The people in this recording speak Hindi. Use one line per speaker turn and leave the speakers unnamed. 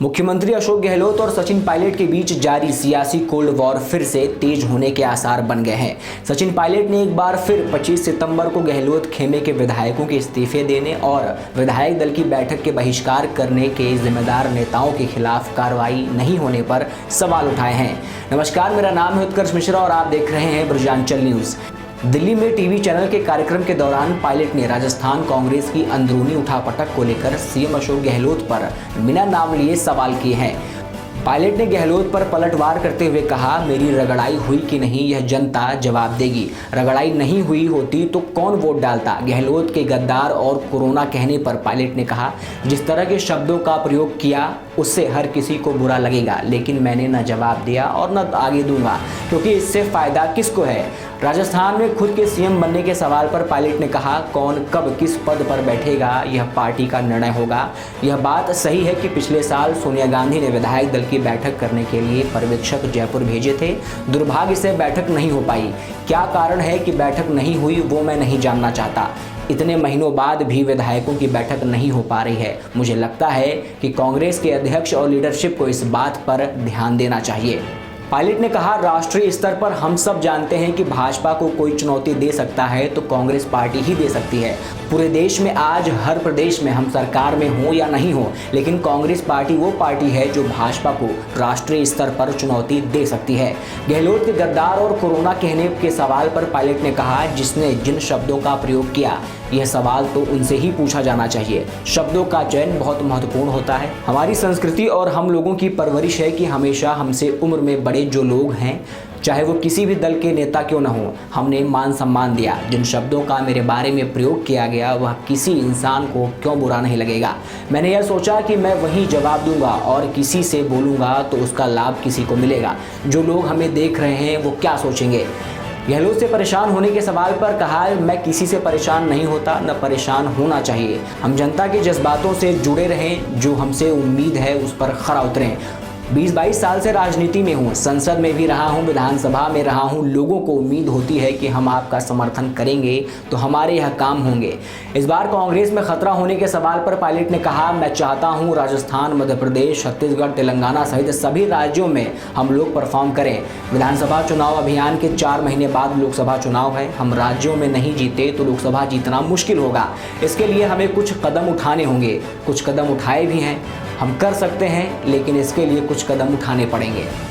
मुख्यमंत्री अशोक गहलोत और सचिन पायलट के बीच जारी सियासी कोल्ड वॉर फिर से तेज होने के आसार बन गए हैं। सचिन पायलट ने एक बार फिर 25 सितंबर को गहलोत खेमे के विधायकों के इस्तीफे देने और विधायक दल की बैठक के बहिष्कार करने के जिम्मेदार नेताओं के खिलाफ कार्रवाई नहीं होने पर सवाल उठाए हैं। नमस्कार, मेरा नाम है उत्कर्ष मिश्रा और आप देख रहे हैं ब्रजांचल न्यूज़। दिल्ली में टीवी चैनल के कार्यक्रम के दौरान पायलट ने राजस्थान कांग्रेस की अंदरूनी उठापटक को लेकर सीएम अशोक गहलोत पर बिना नाम लिए सवाल किए हैं। पायलट ने गहलोत पर पलटवार करते हुए कहा, मेरी रगड़ाई हुई कि नहीं यह जनता जवाब देगी। रगड़ाई नहीं हुई होती तो कौन वोट डालता। गहलोत के गद्दार और कोरोना कहने पर पायलट ने कहा, जिस तरह के शब्दों का प्रयोग किया उससे हर किसी को बुरा लगेगा, लेकिन मैंने न जवाब दिया और न आगे दूंगा, क्योंकि इससे फायदा किसको है। राजस्थान में खुद के सीएम बनने के सवाल पर पायलट ने कहा, कौन कब किस पद पर बैठेगा यह पार्टी का निर्णय होगा। यह बात सही है कि पिछले साल सोनिया गांधी ने विधायक दल की बैठक करने के लिए पर्यवेक्षक जयपुर भेजे थे। दुर्भाग्य से बैठक नहीं हो पाई। क्या कारण है कि बैठक नहीं हुई वो मैं नहीं जानना चाहता। इतने महीनों बाद भी विधायकों की बैठक नहीं हो पा रही है। मुझे लगता है कि कांग्रेस के अध्यक्ष और लीडरशिप को इस बात पर ध्यान देना चाहिए। पायलट ने कहा, राष्ट्रीय स्तर पर हम सब जानते हैं कि भाजपा को कोई चुनौती दे सकता है तो कांग्रेस पार्टी ही दे सकती है। पूरे देश में आज हर प्रदेश में हम सरकार में हो या नहीं हो, लेकिन कांग्रेस पार्टी वो पार्टी है जो भाजपा को राष्ट्रीय स्तर पर चुनौती दे सकती है। गहलोत के गद्दार और कोरोना कहने के सवाल पर पायलट ने कहा, जिसने जिन शब्दों का प्रयोग किया यह सवाल तो उनसे ही पूछा जाना चाहिए। शब्दों का चयन बहुत महत्वपूर्ण होता है। हमारी संस्कृति और हम लोगों की परवरिश है कि हमेशा हमसे उम्र में बड़े जो लोग हैं, चाहे वो किसी भी दल के नेता क्यों न हो, हमने मान सम्मान दिया। जिन शब्दों का मेरे बारे में प्रयोग किया गया वह किसी इंसान को क्यों बुरा नहीं लगेगा। मैंने यह सोचा कि मैं वही जवाब दूंगा और किसी से बोलूँगा तो उसका लाभ किसी को मिलेगा। जो लोग हमें देख रहे हैं वो क्या सोचेंगे। गहलोत से परेशान होने के सवाल पर कहा, मैं किसी से परेशान नहीं होता, न परेशान होना चाहिए। हम जनता के जज्बातों से जुड़े रहें, जो हमसे उम्मीद है उस पर खरा उतरें। 20-22 साल से राजनीति में हूँ, संसद में भी रहा हूँ, विधानसभा में रहा हूँ। लोगों को उम्मीद होती है कि हम आपका समर्थन करेंगे तो हमारे यह काम होंगे। इस बार कांग्रेस में खतरा होने के सवाल पर पायलट ने कहा, मैं चाहता हूँ राजस्थान, मध्य प्रदेश, छत्तीसगढ़, तेलंगाना सहित सभी राज्यों में हम लोग परफॉर्म करें। विधानसभा चुनाव अभियान के 4 महीने बाद लोकसभा चुनाव है। हम राज्यों में नहीं जीते तो लोकसभा जीतना मुश्किल होगा। इसके लिए हमें कुछ कदम उठाने होंगे। कुछ कदम उठाए भी हैं, हम कर सकते हैं, लेकिन इसके लिए कुछ कदम उठाने पड़ेंगे।